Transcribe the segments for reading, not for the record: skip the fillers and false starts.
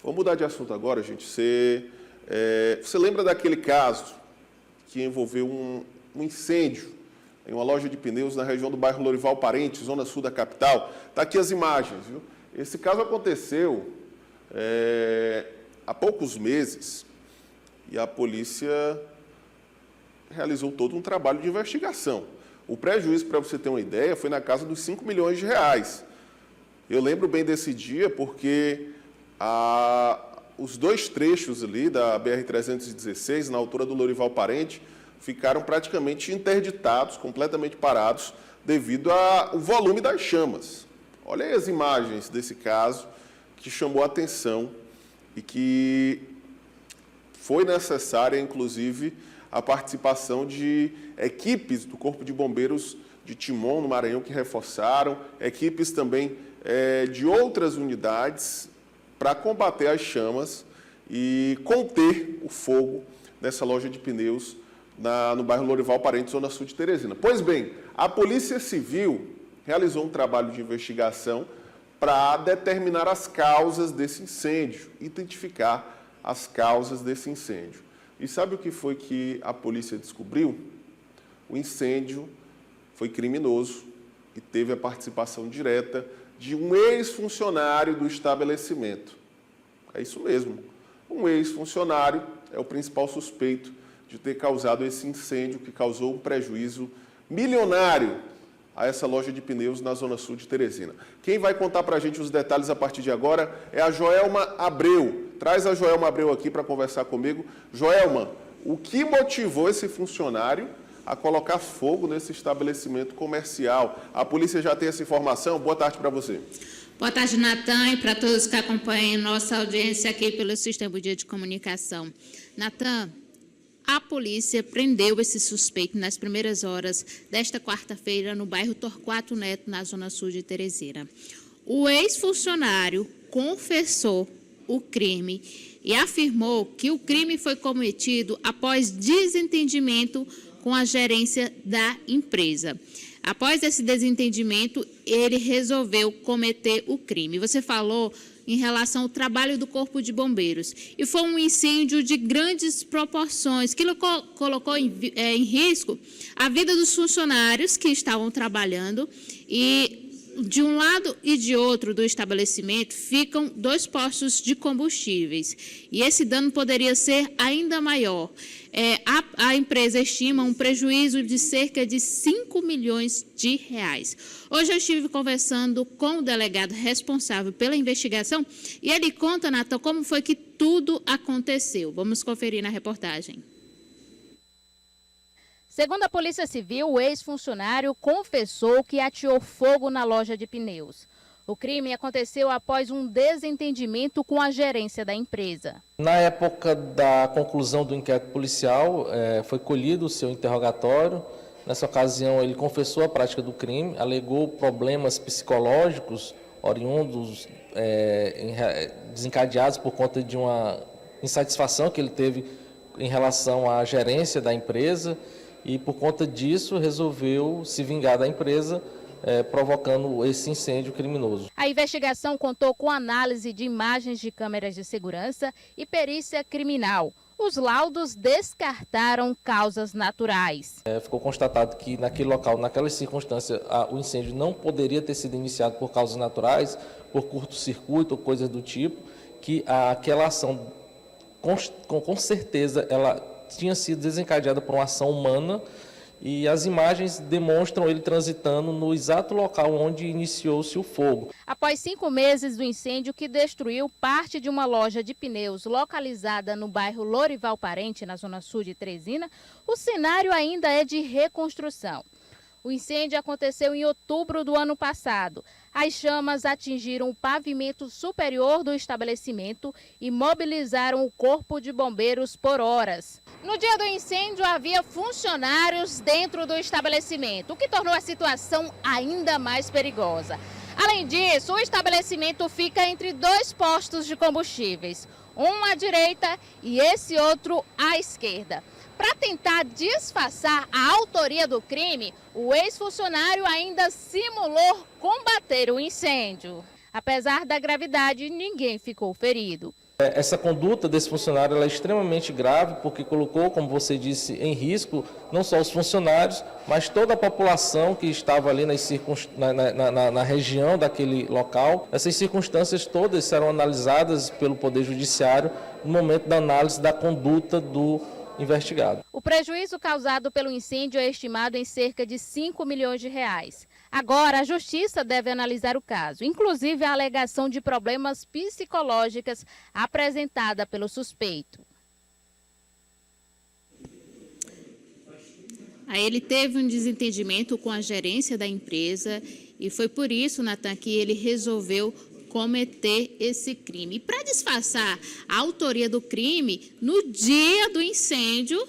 Vamos mudar de assunto agora, gente. Você lembra daquele caso que envolveu um incêndio em uma loja de pneus na região do bairro Lorival Parente, zona sul da capital? Está aqui as imagens, viu? Esse caso aconteceu há poucos meses e a polícia realizou todo um trabalho de investigação. O prejuízo, para você ter uma ideia, foi na casa dos 5 milhões de reais. Eu lembro bem desse dia porque os dois trechos ali da BR-316, na altura do Lorival Parente, ficaram praticamente interditados, completamente parados, devido ao volume das chamas. Olha aí as imagens desse caso que chamou a atenção e que foi necessária, inclusive, a participação de equipes do Corpo de Bombeiros de Timon, no Maranhão, que reforçaram, equipes também de outras unidades para combater as chamas e conter o fogo nessa loja de pneus no bairro Lorival Parente, zona sul de Teresina. Pois bem, a Polícia Civil realizou um trabalho de investigação para determinar as causas desse incêndio, identificar as causas desse incêndio. E sabe o que foi que a polícia descobriu? O incêndio foi criminoso e teve a participação direta de um ex-funcionário do estabelecimento. É isso mesmo. Um ex-funcionário é o principal suspeito de ter causado esse incêndio que causou um prejuízo milionário a essa loja de pneus na zona sul de Teresina. Quem vai contar para a gente os detalhes a partir de agora é a Joelma Abreu. Traz a Joelma Abreu aqui para conversar comigo. Joelma, o que motivou esse funcionário a colocar fogo nesse estabelecimento comercial? A polícia já tem essa informação? Boa tarde para você. Boa tarde, Natan, e para todos que acompanham nossa audiência aqui pelo Sistema de Comunicação. Natan, a polícia prendeu esse suspeito nas primeiras horas desta quarta-feira no bairro Torquato Neto, na zona sul de Teresina. O ex-funcionário confessou o crime e afirmou que o crime foi cometido após desentendimento com a gerência da empresa. Após esse desentendimento, ele resolveu cometer o crime. Você falou em relação ao trabalho do Corpo de Bombeiros. E foi um incêndio de grandes proporções, que colocou em risco a vida dos funcionários que estavam trabalhando. E de um lado e de outro do estabelecimento ficam 2 postos de combustíveis. E esse dano poderia ser ainda maior. A empresa estima um prejuízo de cerca de 5 milhões de reais. Hoje eu estive conversando com o delegado responsável pela investigação e ele conta, Natan, como foi que tudo aconteceu. Vamos conferir na reportagem. Segundo a Polícia Civil, o ex-funcionário confessou que ateou fogo na loja de pneus. O crime aconteceu após um desentendimento com a gerência da empresa. Na época da conclusão do inquérito policial, foi colhido o seu interrogatório. Nessa ocasião, ele confessou a prática do crime, alegou problemas psicológicos oriundos, desencadeados por conta de uma insatisfação que ele teve em relação à gerência da empresa e, por conta disso, resolveu se vingar da empresa, provocando esse incêndio criminoso. A investigação contou com análise de imagens de câmeras de segurança e perícia criminal. Os laudos descartaram causas naturais. Ficou constatado que naquele local, naquelas circunstâncias, o incêndio não poderia ter sido iniciado por causas naturais, por curto-circuito ou coisas do tipo, que aquela ação, com certeza, ela tinha sido desencadeada por uma ação humana. E as imagens demonstram ele transitando no exato local onde iniciou-se o fogo. Após 5 meses do incêndio que destruiu parte de uma loja de pneus localizada no bairro Lorival Parente, na zona sul de Teresina, o cenário ainda é de reconstrução. O incêndio aconteceu em outubro do ano passado. As chamas atingiram o pavimento superior do estabelecimento e mobilizaram o Corpo de Bombeiros por horas. No dia do incêndio, havia funcionários dentro do estabelecimento, o que tornou a situação ainda mais perigosa. Além disso, o estabelecimento fica entre 2 postos de combustíveis, um à direita e esse outro à esquerda. Para tentar disfarçar a autoria do crime, o ex-funcionário ainda simulou combater o incêndio. Apesar da gravidade, ninguém ficou ferido. Essa conduta desse funcionário ela é extremamente grave, porque colocou, como você disse, em risco não só os funcionários, mas toda a população que estava ali na região daquele local. Essas circunstâncias todas serão analisadas pelo Poder Judiciário no momento da análise da conduta do investigado. O prejuízo causado pelo incêndio é estimado em cerca de 5 milhões de reais. Agora, a Justiça deve analisar o caso, inclusive a alegação de problemas psicológicos apresentada pelo suspeito. Aí ele teve um desentendimento com a gerência da empresa e foi por isso, Natan, que ele resolveu cometer esse crime. E para disfarçar a autoria do crime, no dia do incêndio,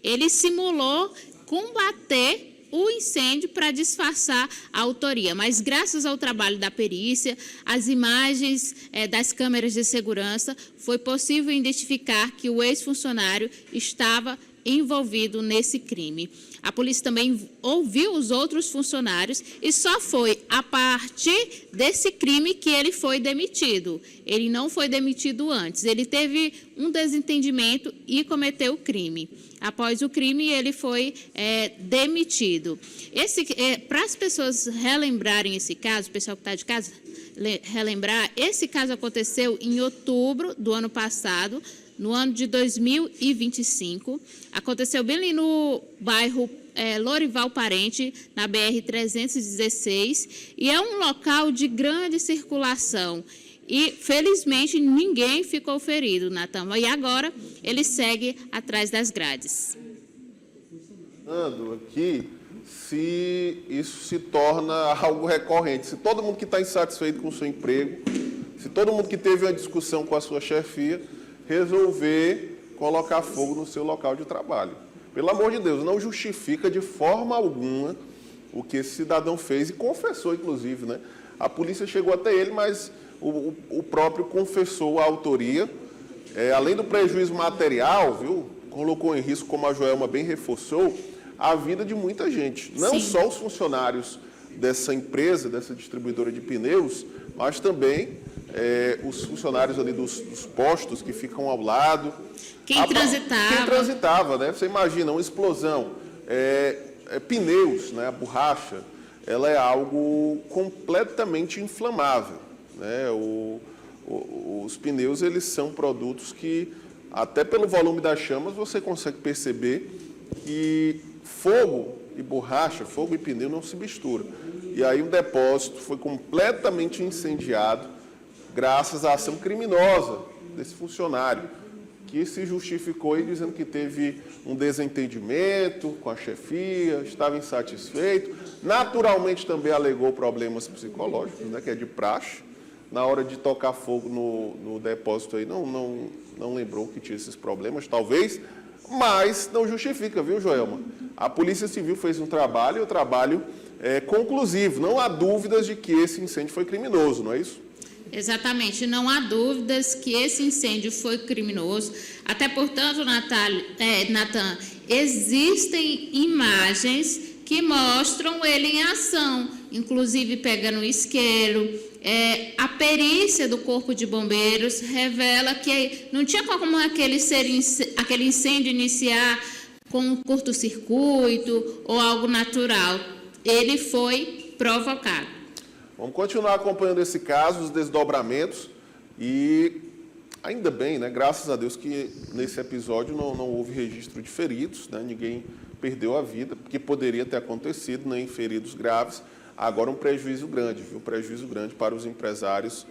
ele simulou combater o incêndio para disfarçar a autoria. Mas graças ao trabalho da perícia, as imagens das câmeras de segurança, foi possível identificar que o ex-funcionário estava envolvido nesse crime. A polícia também ouviu os outros funcionários e só foi a partir desse crime que ele foi demitido. Ele não foi demitido antes. Ele teve um desentendimento e cometeu o crime. Após o crime, ele foi demitido. Para as pessoas relembrarem esse caso, o pessoal que está de casa, relembrar, esse caso aconteceu em outubro do ano passado, no ano de 2025, aconteceu bem ali no bairro Lorival Parente, na BR-316, e é um local de grande circulação. E, felizmente, ninguém ficou ferido, Natan. E agora ele segue atrás das grades. Aqui, se isso se torna algo recorrente, se todo mundo que está insatisfeito com o seu emprego, se todo mundo que teve uma discussão com a sua chefia, resolver colocar fogo no seu local de trabalho. Pelo amor de Deus, não justifica de forma alguma o que esse cidadão fez e confessou, inclusive, né? A polícia chegou até ele, mas o próprio confessou a autoria. Além do prejuízo material, viu, colocou em risco, como a Joelma bem reforçou, a vida de muita gente. Não Sim. Só os funcionários dessa empresa, dessa distribuidora de pneus, mas também os funcionários ali dos postos que ficam ao lado. Quem transitava, né? Você imagina, uma explosão, pneus, né? A borracha, ela é algo completamente inflamável, né? Os pneus, eles são produtos que, até pelo volume das chamas, você consegue perceber que fogo e borracha, fogo e pneu não se misturam. E aí o depósito foi completamente incendiado, graças à ação criminosa desse funcionário, que se justificou dizendo que teve um desentendimento com a chefia, estava insatisfeito. Naturalmente também alegou problemas psicológicos, né, que é de praxe. Na hora de tocar fogo no depósito aí, não lembrou que tinha esses problemas, talvez, mas não justifica, viu, Joelma? A Polícia Civil fez um trabalho, e o trabalho é conclusivo. Não há dúvidas de que esse incêndio foi criminoso, não é isso? Exatamente, não há dúvidas que esse incêndio foi criminoso. Até, portanto, Natan, existem imagens que mostram ele em ação, inclusive pegando o isqueiro. A perícia do Corpo de Bombeiros revela que não tinha como aquele incêndio iniciar com um curto-circuito ou algo natural. Ele foi provocado. Vamos continuar acompanhando esse caso, os desdobramentos, e ainda bem, né, graças a Deus que nesse episódio não houve registro de feridos, né, ninguém perdeu a vida, porque poderia ter acontecido, nem feridos graves. Agora um prejuízo grande, viu? Um prejuízo grande para os empresários,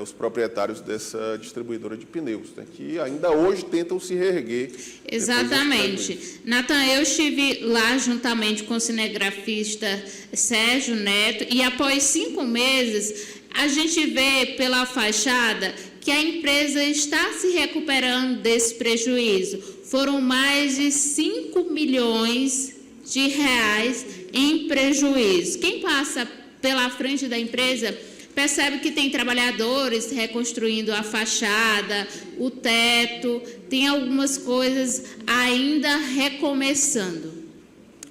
os proprietários dessa distribuidora de pneus, né, que ainda hoje tentam se reerguer. Exatamente. Natan, eu estive lá juntamente com o cinegrafista Sérgio Neto e após 5 meses a gente vê pela fachada que a empresa está se recuperando desse prejuízo. Foram mais de 5 milhões de reais em prejuízo. Quem passa pela frente da empresa percebe que tem trabalhadores reconstruindo a fachada, o teto, tem algumas coisas ainda recomeçando.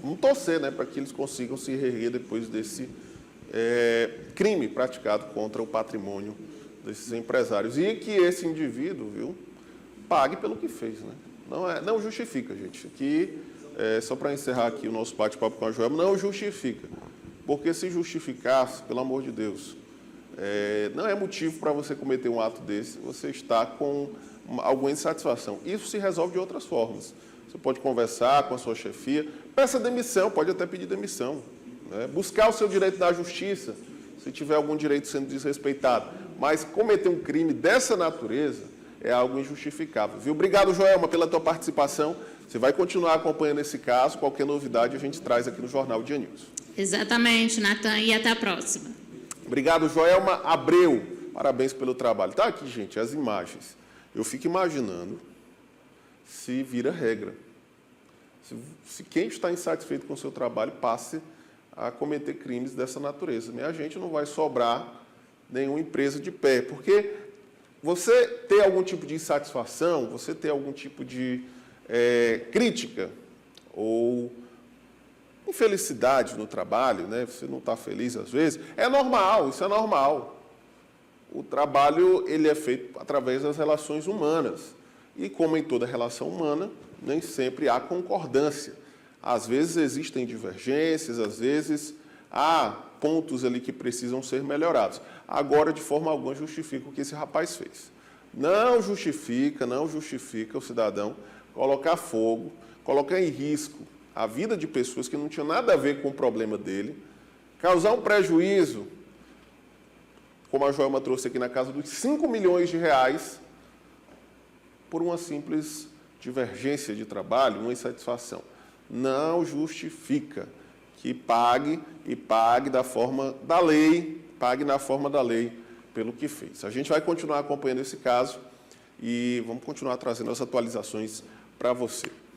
Vamos torcer, né, para que eles consigam se reerguer depois desse crime praticado contra o patrimônio desses empresários. E que esse indivíduo, viu, pague pelo que fez, né? Não justifica, gente. Aqui, só para encerrar aqui o nosso bate-papo com a Joelma, não justifica. Porque se justificasse, pelo amor de Deus, não é motivo para você cometer um ato desse, você está com alguma insatisfação. Isso se resolve de outras formas. Você pode conversar com a sua chefia, peça demissão, pode até pedir demissão, né? Buscar o seu direito na justiça, se tiver algum direito sendo desrespeitado. Mas cometer um crime dessa natureza é algo injustificável, viu? Obrigado, Joelma, pela tua participação. Você vai continuar acompanhando esse caso. Qualquer novidade a gente traz aqui no Jornal Dia News. Exatamente, Natan, e até a próxima. Obrigado, Joelma Abreu. Parabéns pelo trabalho. Tá aqui, gente, as imagens. Eu fico imaginando se vira regra. Se quem está insatisfeito com o seu trabalho passe a cometer crimes dessa natureza. Minha gente, não vai sobrar nenhuma empresa de pé, porque você ter algum tipo de insatisfação, você ter algum tipo de crítica ou infelicidade no trabalho, né? Você não está feliz às vezes, é normal, isso é normal. O trabalho ele é feito através das relações humanas. E como em toda relação humana, nem sempre há concordância. Às vezes existem divergências, às vezes há pontos ali que precisam ser melhorados. Agora, de forma alguma, justifica o que esse rapaz fez. Não justifica o cidadão colocar fogo, colocar em risco a vida de pessoas que não tinham nada a ver com o problema dele, causar um prejuízo, como a Joelma trouxe aqui na casa dos 5 milhões de reais, por uma simples divergência de trabalho, uma insatisfação. Não justifica que pague e pague da forma da lei, pague na forma da lei pelo que fez. A gente vai continuar acompanhando esse caso e vamos continuar trazendo as atualizações para você.